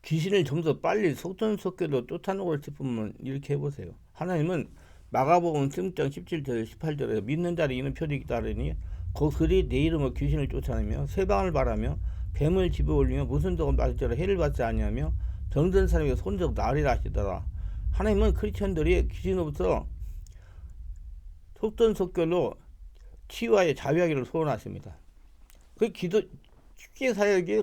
귀신을 좀 더 빨리 속전속결로 쫓아내고 싶으면 이렇게 해보세요. 하나님은 마가복음 16장 17절 18절에 믿는 자를 이는 표적이 따르니 그들이 내 이름으로 귀신을 쫓아내며 세방을 바라며 뱀을 집에 올리며 무슨 독은 맞을지라 해를 받지 아니하며 병든 사람에게 손적 나으리라 하시더라. 하나님은 크리스천들이 귀신으로부터 속전속결로 치유하여 자유하기를 소원하십니다. 그 기도 축제 사역이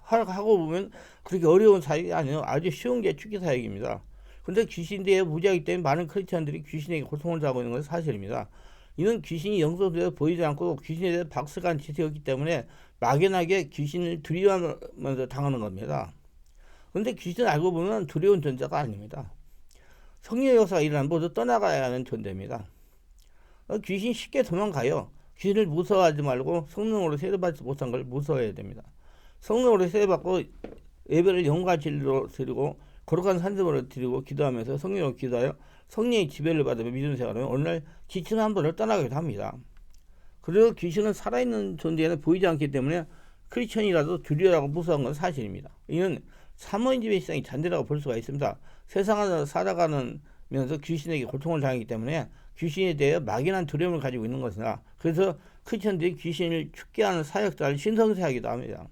하고 보면 그렇게 어려운 사역이 아니에요. 아주 쉬운 게 축제 사역입니다. 근데 귀신대에 무지하기 때문에 많은 크리스천들이 귀신에게 고통을 당하고 있는 것은 사실입니다. 이는 귀신이 영성되어 보이지 않고 귀신에 대해 박식한 지식이었기 때문에 막연하게 귀신을 두려워하면서 당하는 겁니다. 그런데 귀신을 알고 보면 두려운 존재가 아닙니다. 성령의 역사가 일어나면 모두 떠나가야 하는 존재입니다. 귀신 쉽게 도망가요. 귀신을 무서워하지 말고 성령으로 세례받지 못한 걸 무서워해야 됩니다. 성령으로 세례받고 예배를 영과 진리로 드리고 거룩한 산성으로 드리고 기도하면서 성령으로 기도하여 성령의 지배를 받으며 믿음 생활하면 오늘날 귀신은 한 번을 떠나기도 합니다. 그리고 귀신은 살아있는 존재는 보이지 않기 때문에 크리스천이라도 두려워하고 무서운 건 사실입니다. 이는 사모님의 시장이 잔재라고 볼 수가 있습니다. 세상에서 살아가면서 귀신에게 고통을 당하기 때문에 귀신에 대해 막연한 두려움을 가지고 있는 것이나 그래서 크리스천들이 귀신을 죽게 하는 사역자를 신성시하기도 합니다.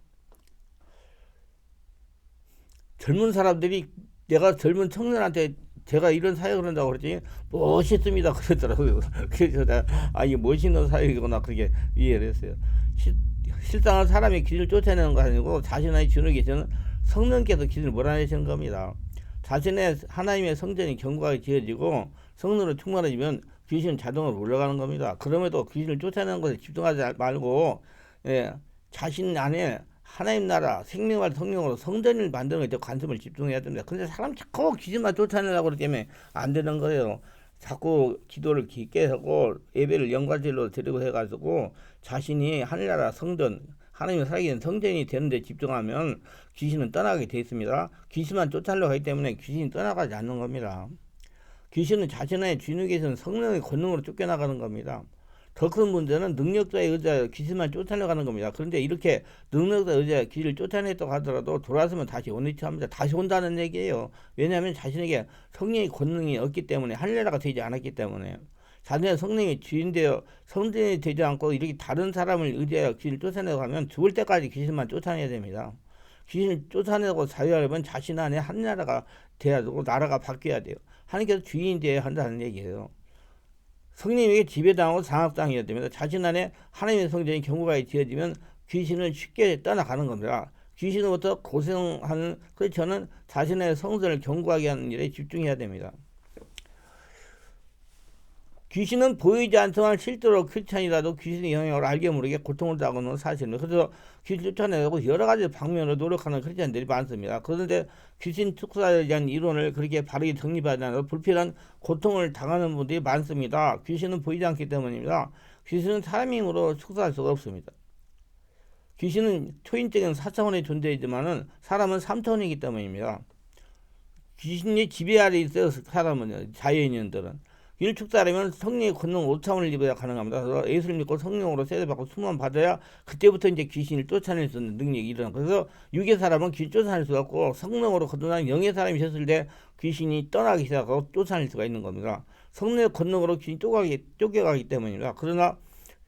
젊은 사람들이 내가 젊은 청년한테 제가 이런 사역을 한다고 그랬더니 멋있습니다 그러더라고요. 그래서 내가 이게 멋있는 사역이구나 그렇게 이해를 했어요. 실상은 사람이 귀신을 쫓아내는 거 아니고 자신의 주는 계시는 성령께서 귀신을 몰아내시는 겁니다. 자신의 하나님의 성전이 견고하게 지어지고 성령으로 충만해지면 귀신은 자동으로 올라가는 겁니다. 그럼에도 귀신을 쫓아내는 것에 집중하지 말고 자신 안에 하나님 나라 생명과 성령으로 성전을 만드는 것에 관심을 집중해야 됩니다. 근데 사람 자꾸 귀신만 쫓아내려고 그러기 때문에 안 되는 거예요. 자꾸 기도를 깊게 하고 예배를 영과질로 드리고 해가지고 자신이 하늘나라 성전 하나님의 살아계신 성전이 되는 데 집중하면 귀신은 떠나게 되어 있습니다. 귀신만 쫓아내려고 하기 때문에 귀신이 떠나가지 않는 겁니다. 귀신은 자신의 주인에 계신 성령의 권능으로 쫓겨나가는 겁니다. 더 큰 문제는 능력자에 의지하여 귀신만 쫓아내가는 겁니다. 그런데 이렇게 능력자에 의지하여 귀신을 쫓아냈다고 하더라도 돌아서면 다시 원위치 합니다. 다시 온다는 얘기예요. 왜냐하면 자신에게 성령의 권능이 없기 때문에 할례라가 되지 않았기 때문에 자신의 성령이 주인되어 성전이 되지 않고 이렇게 다른 사람을 의지하여 귀신을 쫓아내고 하면 죽을 때까지 귀신만 쫓아내야 됩니다. 귀신을 쫓아내고 자유하려면 자신 안에 한 나라가 돼야 되고 나라가 바뀌어야 돼요. 하나님께서 주인이 되어야 한다는 얘기예요. 성령에게 지배당하고 장악당해야 됩니다. 자신 안에 하나님의 성전이 견고하게 지어지면 귀신은 쉽게 떠나가는 겁니다. 귀신으로부터 고생하는 크리스천은 자신의 성전을 견고하게 하는 일에 집중해야 됩니다. 귀신은 보이지 않지만 실제로 크리스천이라도 귀신의 영향을 알게 모르게 고통을 당하는 건 사실입니다. 그래서 귀신 쫓아내고 여러 가지 방면으로 노력하는 크리스천들이 많습니다. 그런데 귀신 축사에 대한 이론을 그렇게 바르게 정립하지 않아서 불필요한 고통을 당하는 분들이 많습니다. 귀신은 보이지 않기 때문입니다. 귀신은 사람의 힘으로 축사할 수가 없습니다. 귀신은 초인적인 4차원의 존재이지만 사람은 3차원이기 때문입니다. 귀신이 지배 아래 있어요. 사람은 자연인들은 이를 축사하려면 성령의 권능 5차원을 입어야 가능합니다. 그래서 예수를 믿고 성령으로 세례받고 수만 받아야 그때부터 이제 귀신을 쫓아낼 수 있는 능력이 일어나요. 그래서 육의 사람은 귀신 쫓아낼 수가 없고 성령으로 거듭난 영의 사람이 있었을 때 귀신이 떠나기 시작하고 쫓아낼 수가 있는 겁니다. 성령의 권능으로 귀신이 쫓겨가기 때문입니다. 그러나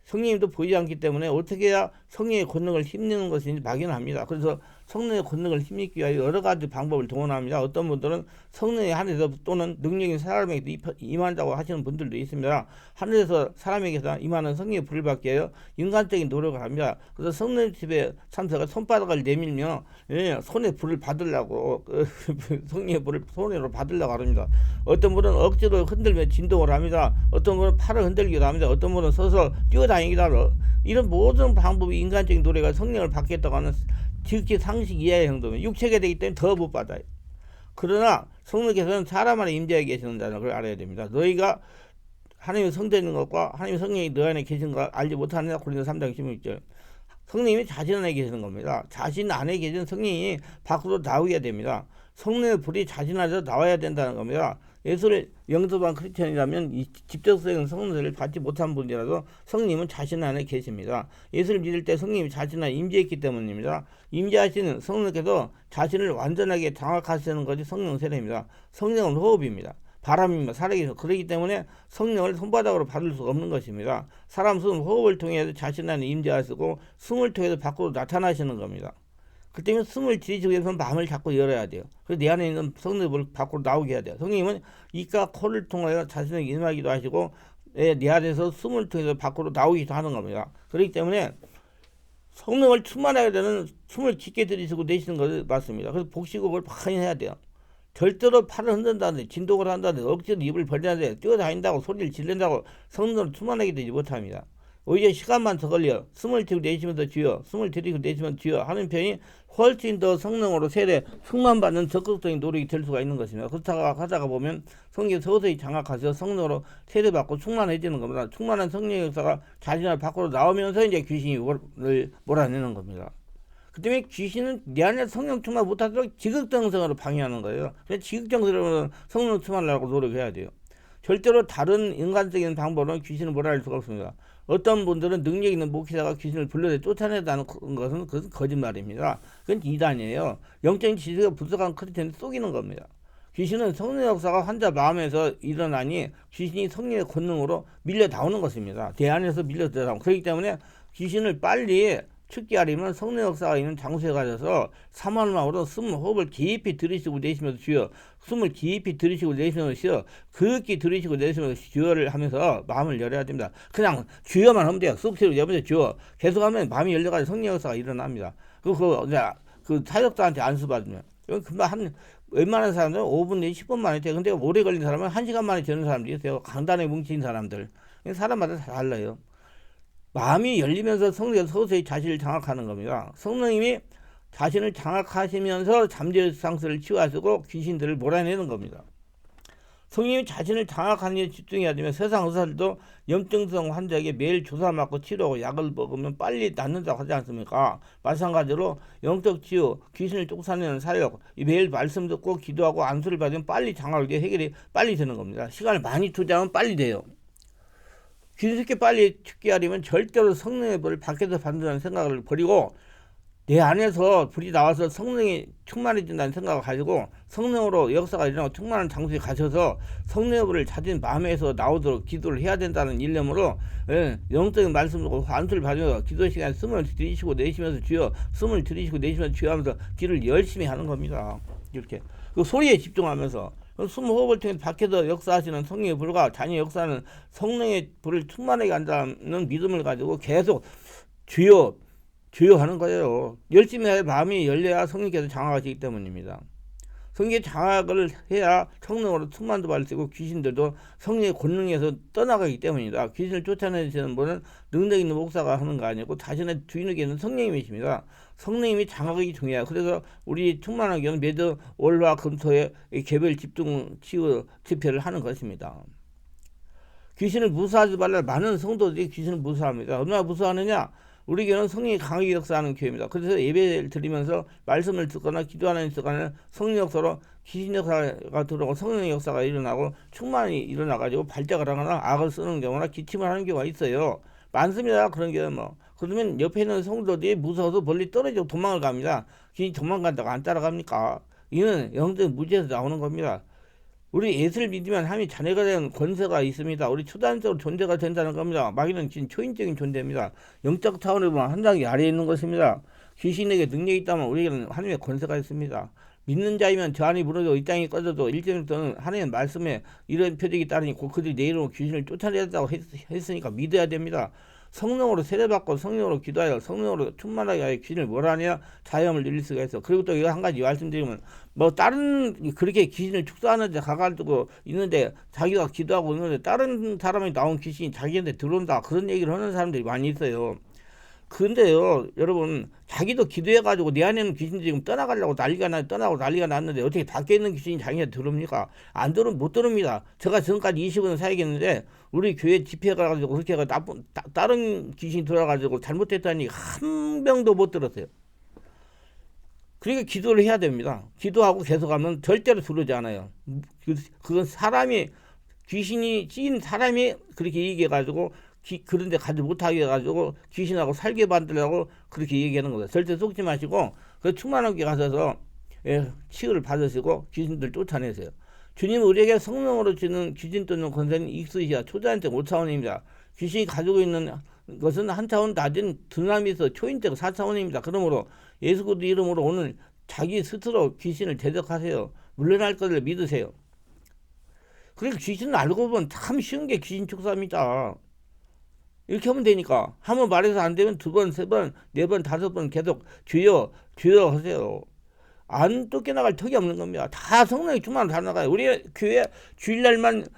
성령님도 보이지 않기 때문에 어떻게 해야 성령의 권능을 힘내는 것인지 막연합니다. 그래서 성령의 권능을 힘입기 위하여 여러 가지 방법을 동원합니다. 어떤 분들은 성령의 하늘에서 또는 능력이 사람에게 임한다고 하시는 분들도 있습니다. 하늘에서 사람에게서 임하는 성령의 불을 받기 위하여 인간적인 노력을 합니다. 그래서 성령 집에 참석을 손바닥을 내밀며 손에 불을 받으려고 성령의 불을 손으로 받으려고 합니다. 어떤 분은 억지로 흔들며 진동을 합니다. 어떤 분은 팔을 흔들기도 합니다. 어떤 분은 서서 뛰어다니기도 하고 이런 모든 방법이 인간적인 노래가 성령을 받겠다고 하는 지극히 상식 이하의 행동이면 육체가 되기 때문에 더 못 받아요. 그러나 성령께서는 사람 안에 임재하게 계시는다는 걸 알아야 됩니다. 너희가 하나님의 성전인 것과 하나님의 성령이 너 안에 계신 걸 알지 못하느냐. 고린도서 3장 16절. 성령님이 자신 안에 계시는 겁니다. 자신 안에 계신 성령이 밖으로 나오게 됩니다. 성령의 불이 자신 안에서 나와야 된다는 겁니다. 예수를 영접한 크리스천이라면 이 직접적인 성령을 받지 못한 분이라도 성령님은 자신 안에 계십니다. 예수를 믿을 때 성령님이 자신 안에 임재했기 때문입니다. 임재하시는 성령께서 자신을 완전하게 장악하시는 것이 성령 세례입니다. 성령은 호흡입니다. 바람입니다. 살아계셔. 그렇기 때문에 성령을 손바닥으로 받을 수 없는 것입니다. 사람 숨 호흡을 통해서 자신 안에 임재하시고 숨을 통해서 밖으로 나타나시는 겁니다. 그 때문에 숨을 들이쉬기 위해서는 마음을 자꾸 열어야 돼요. 그래서 내 안에 있는 성령을 밖으로 나오게 해야 돼요. 성령님은 입과 코를 통하여 자신을 임하기도 하시고 내 안에서 숨을 통해서 밖으로 나오기도 하는 겁니다. 그렇기 때문에 성령을 충만하게 되는 숨을 깊게 들이쉬고 내쉬는 것이 맞습니다. 그래서 복식호흡을 많이 해야 돼요. 절대로 팔을 흔든다든지 진동을 한다든지 억지로 입을 벌린다든지 뛰어다닌다고 소리를 지른다고 성령을 충만하게 되지 못합니다. 오히려 시간만 더 걸려 숨을 들이고 내쉬면서 주여 숨을 들이고 내쉬면서 주여 하는 편이 훨씬 더 성령으로 세례 충만받는 적극적인 노력이 될 수가 있는 것입니다. 그렇다가 하다가 보면 성령이 서서히 장악하셔서 성령으로 세례받고 충만해지는 겁니다. 충만한 성령의 역사가 자신을 밖으로 나오면서 이제 귀신이 몰아내는 겁니다. 그 때문에 귀신은 내 안에 성령 충만 못하도록 지극정성으로 방해하는 거예요. 그래서 지극정성으로 성령 충만하려고 노력해야 돼요. 절대로 다른 인간적인 방법으로는 귀신을 몰아낼 수가 없습니다. 어떤 분들은 능력 있는 목회자가 귀신을 불러내 쫓아내다는 것은 그것은 거짓말입니다. 그건 이단이에요. 영적인 지식가 분석한 크리스천을 속이는 겁니다. 귀신은 성령 역사가 환자 마음에서 일어나니 귀신이 성령의 권능으로 밀려 나오는 것입니다. 내 안에서 밀려 들어가고 그렇기 때문에 귀신을 빨리 죽게 하려면 성령 역사가 있는 장소에 가셔서 사만음으로 숨 호흡을 깊이 들이쉬고 내쉬면서 주여 숨을 깊이 들이쉬고 내쉬면서 주여 깊게 들이쉬고 내쉬면서 주여를 하면서 마음을 열어야 됩니다. 그냥 주여만 하면 돼요. 쑥스러워 여보세요 주여 계속하면 마음이 열려가지고 성령 역사가 일어납니다. 그 사역자한테 안수받으면 금방 웬만한 사람들은 5분 내지 10분 만에 돼요. 근데 오래 걸린 사람은 1시간 만에 되는 사람들이 있어요. 강단에 뭉친 사람들. 사람마다 다 달라요. 마음이 열리면서 성령이 서서히 자신을 장악하는 겁니다. 성령님이 자신을 장악하시면서 잠재 상태를 치유하시고 귀신들을 몰아내는 겁니다. 성령님이 자신을 장악하는 데 집중해야 되면 세상 의사들도 염증성 환자에게 매일 주사 맞고 치료하고 약을 먹으면 빨리 낫는다고 하지 않습니까? 마찬가지로 영적 치유, 귀신을 쫓아내는 사역, 매일 말씀 듣고 기도하고 안수를 받으면 빨리 장악하게 해결이 빨리 되는 겁니다. 시간을 많이 투자하면 빨리 돼요. 귀신스럽게 빨리 죽게 하려면 절대로 성령의 불을 밖에서 받는다는 생각을 버리고 내 안에서 불이 나와서 성령이 충만해진다는 생각을 가지고 성령으로 역사가 일어나고 충만한 장소에 가셔서 성령의 불을 자신 마음에서 나오도록 기도를 해야 된다는 일념으로 영적인 말씀으로 안수를 받으면서 기도 시간에 숨을 들이쉬고 내쉬면서 주여 숨을 들이쉬고 내쉬면서 주여 하면서 기도를 열심히 하는 겁니다. 이렇게 그 소리에 집중하면서 숨 호흡을 통해 밖에서 역사하시는 성령의 불과 자녀의 역사는 성령의 불을 충만하게 한다는 믿음을 가지고 계속 주여 하는 거예요. 열심히 해야 마음이 열려야 성령께서 장악하시기 때문입니다. 성령의 장악을 해야 성령으로 충만도 받을 수 있고 귀신들도 성령의 권능에서 떠나가기 때문이다. 귀신을 쫓아내시는 분은 능력 있는 목사가 하는 거 아니고 자신의 주인에게는 성령님이십니다. 성령님이 장악이 중요해요. 그래서 우리 충만한 경우는 매주 월화 금토에 개별 집중 치유 집회를 하는 것입니다. 귀신을 무서워하지 말라. 많은 성도들이 귀신을 무서워합니다. 얼마나 무서워하느냐? 우리 교회는 성령이 강하게 역사하는 교회입니다. 그래서 예배를 드리면서 말씀을 듣거나 기도하는 시간에 성령 역사로 귀신 역사가 들어오고 성령의 역사가 일어나고 충만히 일어나가지고 발작을 하거나 악을 쓰는 경우나 기침을 하는 경우가 있어요. 많습니다. 그런 경우 뭐. 그러면 옆에 있는 성도들이 무서워서 멀리 떨어지고 도망을 갑니다. 귀신이 도망간다고 안 따라갑니까? 이는 영적 무지에서 나오는 겁니다. 우리 예수를 믿으면 하나님의 자녀가 되는 권세가 있습니다. 우리 초단적으로 존재가 된다는 겁니다. 마귀는 지금 초인적인 존재입니다. 영적 차원으로 보면 한 단계 아래에 있는 것입니다. 귀신에게 능력이 있다면 우리에게는 하나님의 권세가 있습니다. 믿는 자이면 저 안이 무너져 이 땅이 꺼져도 일정부터는 하나님의 말씀에 이런 표적이 따르니 곧 그들이 내 이름으로 귀신을 쫓아내겠다고 했으니까 믿어야 됩니다. 성령으로 세례받고 성령으로 기도하여 성령으로 충만하게 하여 귀신을 몰아내야 자유함을 누릴 수가 있어. 그리고 또 이거 한 가지 말씀드리면 뭐 다른 그렇게 귀신을 축소하는 데 가가지고 있는데 자기가 기도하고 있는데 다른 사람이 나온 귀신이 자기한테 들어온다 그런 얘기를 하는 사람들이 많이 있어요. 근데요 여러분 자기도 기도해가지고 내 안에는 귀신이 지금 떠나가려고 난리가 났는데 어떻게 밖에 있는 귀신이 자기한테 들어옵니까? 안 들어오면 못 들어옵니다. 제가 지금까지 20년 사역했는데 우리 교회 집회 가가지고 그렇게 다른 귀신이 들어와가지고 잘못됐다니 한 명도 못 들었어요. 그러니까 기도를 해야 됩니다. 기도하고 계속하면 절대로 들어오지 않아요. 그건 사람이 귀신이 찐 사람이 그렇게 얘기해가지고 그런데 가지 못하게 해가지고 귀신하고 살게 만들려고 그렇게 얘기하는 거예요. 절대 속지 마시고 그 충만하게 가셔서 치유를 받으시고 귀신들 쫓아내세요. 주님 우리에게 성령으로 주는 귀신 쫓는 권세는 익수시야 초자한테 5차원입니다. 귀신이 가지고 있는 것은 한 차원 낮은 드나미에서 초인적 4차원입니다. 그러므로 예수 그리스도 이름으로 오늘 자기 스스로 귀신을 대적하세요. 물러날 것을 믿으세요. 그러니까 귀신을 알고 보면 참 쉬운 게 귀신 축사입니다. 이렇게 하면 되니까 한 번 말해서 안 되면 두 번, 세 번, 네 번, 다섯 번 계속 주여 주여 하세요. 안 쫓겨나갈 턱이 없는 겁니다. 다 성령이 충만하면 다 나가요. 우리 교회 주일날만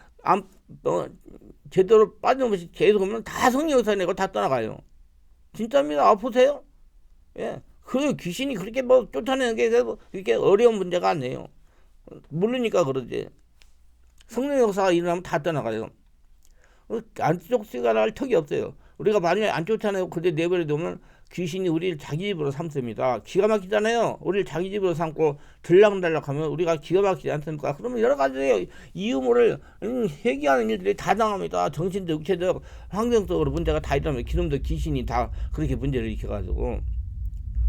제대로 빠짐없이 계속 오면 다 성령 역사 내고 다 떠나가요. 진짜입니다. 아프세요? 예. 그 귀신이 그렇게 뭐 쫓아내는 게 그렇게 어려운 문제가 아니에요. 모르니까 그러지. 성령 역사가 일어나면 다 떠나가요. 안 쫓겨날 턱이 없어요. 우리가 만약에 안 쫓아내고 그대 내버려 두면 귀신이 우리를 자기 집으로 삼습니다. 기가 막히잖아요. 우리를 자기 집으로 삼고 들락날락하면 우리가 기가 막히지 않습니까? 그러면 여러 가지 이유 모를 회귀하는 일들이 다 당합니다. 정신적, 육체적, 환경적으로 문제가 다 일어나면 기름도 귀신이 다 그렇게 문제를 일으켜가지고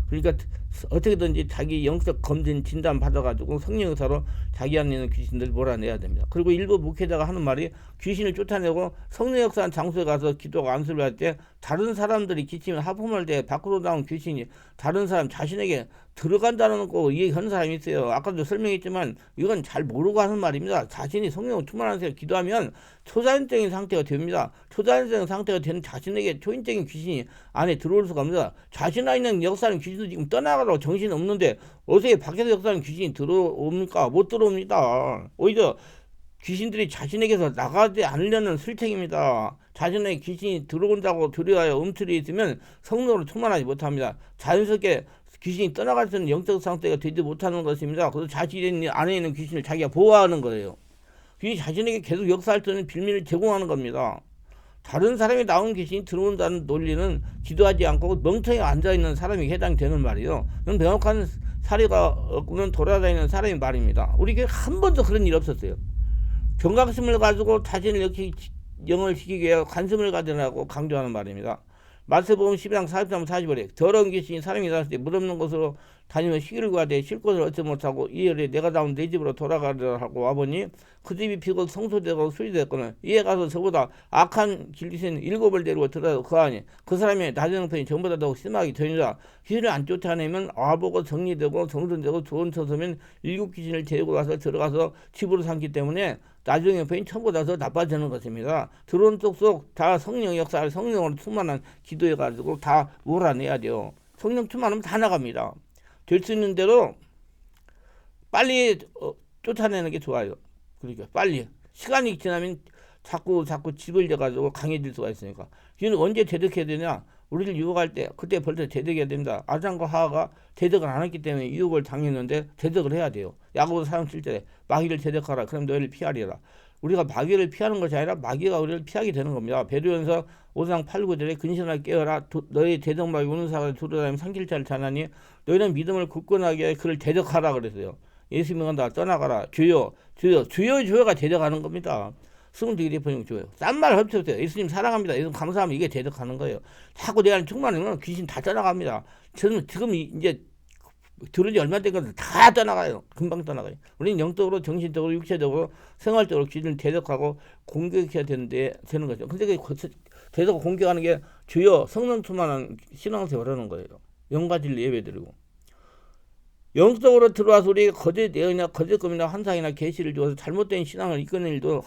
그러니까 어떻게든지 자기 영적 검진 진단 받아가지고 성령 의사로 자기 안에 있는 귀신들 몰아내야 됩니다. 그리고 일부 목회자가 하는 말이 귀신을 쫓아내고 성령 역사한 장소에 가서 기도가 안수를 할 때 다른 사람들이 기침을 하품할 때 밖으로 나온 귀신이 다른 사람 자신에게 들어간다는 거 얘기하는 사람이 있어요. 아까도 설명했지만 이건 잘 모르고 하는 말입니다. 자신이 성령을 충만한 세로 기도하면 초자연적인 상태가 됩니다. 초자연적인 상태가 되는 자신에게 초인적인 귀신이 안에 들어올 수가 없습니다. 자신 안에 있는 역사는 귀신도 지금 떠나가라고 정신이 없는데 어떻게 밖에서 역사는 귀신이 들어옵니까? 못 들어옵니다. 오히려 귀신들이 자신에게서 나가지 않으려는 술책입니다. 자신에게 귀신이 들어온다고 두려워하여 움츠려 있으면 성령으로 충만하지 못합니다. 자연스럽게 귀신이 떠나갈 수 있는 영적 상태가 되지 못하는 것입니다. 그래서 자신 안에 있는 귀신을 자기가 보호하는 거예요. 귀신이 자신에게 계속 역사할 수 있는 빌미를 제공하는 겁니다. 다른 사람이 나온 귀신이 들어온다는 논리는 기도하지 않고 멍청히 앉아있는 사람이 해당되는 말이에요. 그건 명확한 사례가 없는 돌아다니는 사람의 말입니다. 우리 교회 한 번도 그런 일 없었어요. 경각심을 가지고 자신을 이렇게 영을 시키기 위해 관심을 가지라고 강조하는 말입니다. 마태복음 12장 43, 45절 더러운 귀신이 사람이 일어났을 때 무없는 곳으로 다니며 시기를 구하되 쉴 곳을 얻지 못하고 이에 내가 다운 내 집으로 돌아가려 하고 와보니 그 집이 비고 성소되고 수리되었거늘 이에 가서 저보다 악한 길귀신 7을 데리고 들어서 거하니 그 사람의 낮은 형편이 전보다 더욱 심하게 되니라. 귀신을 안 쫓아내면 와보고 정리되고 정돈되고 좋은 처소면 7 귀신을 데리고 가서 들어가서 집으로 삼기 때문에 나중에 형편이 처음보다 더 나빠지는 것입니다. 들어온 쏙쏙 다 성령 역사를 성령으로 충만한 기도해가지고 다 몰아내야 돼요. 성령 충만하면 다 나갑니다. 될 수 있는 대로 빨리 쫓아내는 게 좋아요. 그러니까 빨리 시간이 지나면 자꾸 집을 져가지고 강해질 수가 있으니까. 이는 언제 대적해야 되냐? 우리를 유혹할 때 그때 벌써 대적해야 됩니다. 아담과 하와가 대적을 안 했기 때문에 유혹을 당했는데 대적을 해야 돼요. 야고보 4장 7절에 마귀를 대적하라. 그럼 너희를 피하리라. 우리가 마귀를 피하는 것이 아니라 마귀가 우리를 피하게 되는 겁니다. 베드로전서 5장 8, 9절에 근신하게 깨어라. 너희 대적 마귀 우는 사람을 두루다니며 삼킬자를 자나니 너희는 믿음을 굳건하게 그를 대적하라 그랬어요. 예수 믿는다 떠나가라. 주여 주여가 대적하는 겁니다. 승리되게 번영 줘요. 딴 말 없이 없어요. 예수님 사랑합니다. 예수님 감사하면 이게 대적하는 거예요. 자꾸 내 안에 충만하면 귀신 다 떠나갑니다. 저는 지금 이제 들은 지 얼마 된 것들 다 떠나가요. 금방 떠나가요. 우리는 영적으로, 정신적으로, 육체적으로, 생활적으로 귀신을 대적하고 공격해야 되는 거죠. 근데 그 대적 공격하는 게 주요 성령 충만한 신앙생활하는 거예요. 영가질 예배드리고. 영적으로 들어와서 우리에게 거짓 예언이나 거짓 꿈이나 환상이나 계시를 주어서 잘못된 신앙을 이끄는 일도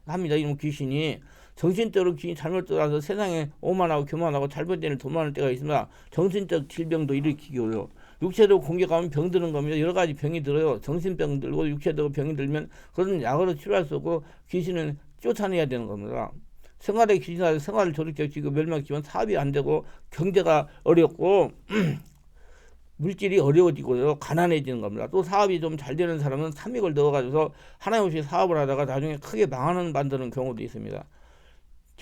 합니다. 이런 귀신이 정신적으로 귀신이 잘못 들어와서 세상에 오만하고 교만하고 잘못된 일을 도모하는 때가 있습니다. 정신적 질병도 일으키고요. 육체적으로 공격하면 병드는 겁니다. 여러 가지 병이 들어요. 정신병 들고 육체적으로 병이 들면 그것은 약으로 치료할 수 없고 귀신은 쫓아내야 되는 겁니다. 생활에 귀신하고 생활을 조직적이고 멸망시키면 사업이 안 되고 경제가 어렵고 물질이 어려워지고요. 가난해지는 겁니다. 또 사업이 좀 잘 되는 사람은 탐욕을 넣어가지고 하나님 없이 사업을 하다가 나중에 크게 만드는 경우도 있습니다.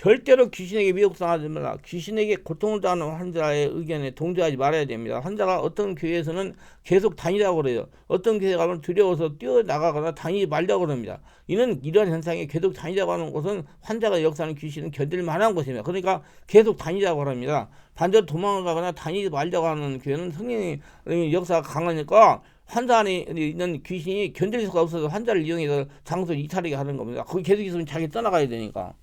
절대로 귀신에게 미혹당하지 말라. 귀신에게 고통을 당하는 환자의 의견에 동조하지 말아야 됩니다. 환자가 어떤 교회에서는 계속 다니라고 그래요. 어떤 교회 가면 두려워서 뛰어나가거나 다니지 말라고 그럽니다. 이런 현상에 계속 다니자고 하는 곳은 환자가 역사하는 귀신은 견딜 만한 곳입니다. 그러니까 계속 다니자고 합니다. 반대로 도망가거나 다니지 말자고 하는 교회는 성령의 역사가 강하니까 환자 안에 있는 귀신이 견딜 수가 없어서 환자를 이용해서 장소를 이탈하게 하는 겁니다. 거기 계속 있으면 자기 떠나가야 되니까.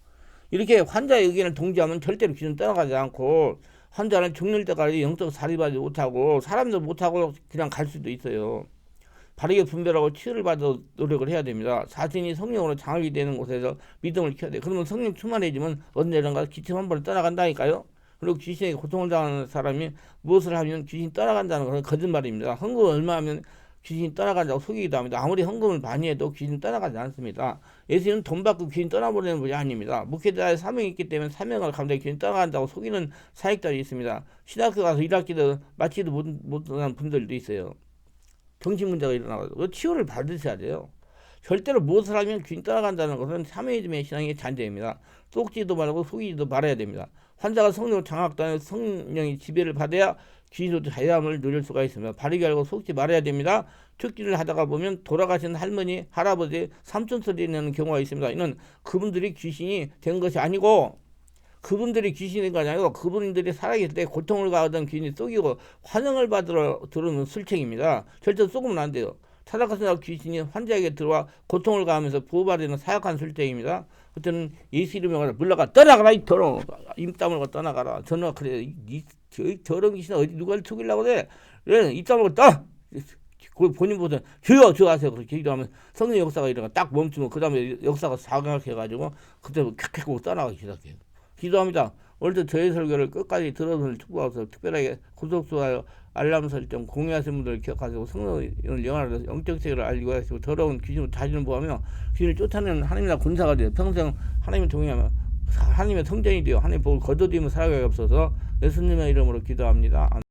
이렇게 환자의 의견을 동조하면 절대로 귀신은 떠나가지 않고 환자는 죽는 때까지 영적 살인하지 못하고 사람도 못하고 그냥 갈 수도 있어요. 바르게 분별하고 치유를 받아 노력을 해야 됩니다. 자신이 성령으로 장악이 되는 곳에서 믿음을 키워야 돼요. 그러면 성령 충만해지면 언제든가 기침 한 번에 떠나간다니까요. 그리고 귀신에게 고통을 당하는 사람이 무엇을 하면 귀신이 떠나간다는 것은 거짓말입니다. 헌금을 얼마 하면 귀신이 떠나간다고 속이기도 합니다. 아무리 헌금을 많이 해도 귀신이 떠나가지 않습니다. 예수님은 돈 받고 귀신 떠나버리는 분이 아닙니다. 목회자의 사명이 있기 때문에 사명을 감당해 귀신 떠나간다고 속이는 사역자들이 있습니다. 신학교 가서 1학기도 마치도 못한 분들도 있어요. 정신 문제가 일어나가지고 치유를 받으셔야 돼요. 절대로 무엇을 하면 귀신 떠나간다는 것은 사명이즘의 신앙의 잔재입니다. 속지도 말고 속이지도 말아야 됩니다. 환자가 성령을 장악당해 성령의 지배를 받아야 귀신으로부터 자유함을 누릴 수가 있습니다. 바르게 알고 속지 말아야 됩니다. 축기를 하다가 보면 돌아가신 할머니, 할아버지, 삼촌 소리 내는 경우가 있습니다. 이는 그분들이 귀신이 된 것이 아니고 그분들이 귀신인 것이 아니고 그분들이 살아계실 때 고통을 가하던 귀신이 속이고 환영을 받으러 들어오는 술책입니다. 절대 속으면 안 돼요. 타락하신 귀신이 환자에게 들어와 고통을 가하면서 부활되는 사약한 술책입니다. 그때는 예수 이름에 가서 물러가 떠나가라 이 더러워 입 다물고 떠나가라. 저는 그래 이 더러운 귀신 어디 누가 죽이려고 그래. 그래 입 다물고 떠. 본인보다 주여 주여 하세요. 그렇게 기도하면 성령 역사가 일어나 딱 멈추면 그 다음에 역사가 사각해가지고 그때 캬캬 떠나가기 시작해요. 기도합니다. 오늘도 저희 설교를 끝까지 들어서 축복하셔서 특별하게 구독, 좋아요, 알람 설정, 공유하시는 분들 기억하시고 성령을 영화로 영적 세계를 알리고 하시고 더러운 귀신을 자신을 보하며 귀신을 쫓아내는 하나님의 군사가 돼요. 평생 하나님을 동의하며 하나님의 성전이 되어 하나님 복을 거둬들이며 살아가게 없어서 예수님의 이름으로 기도합니다.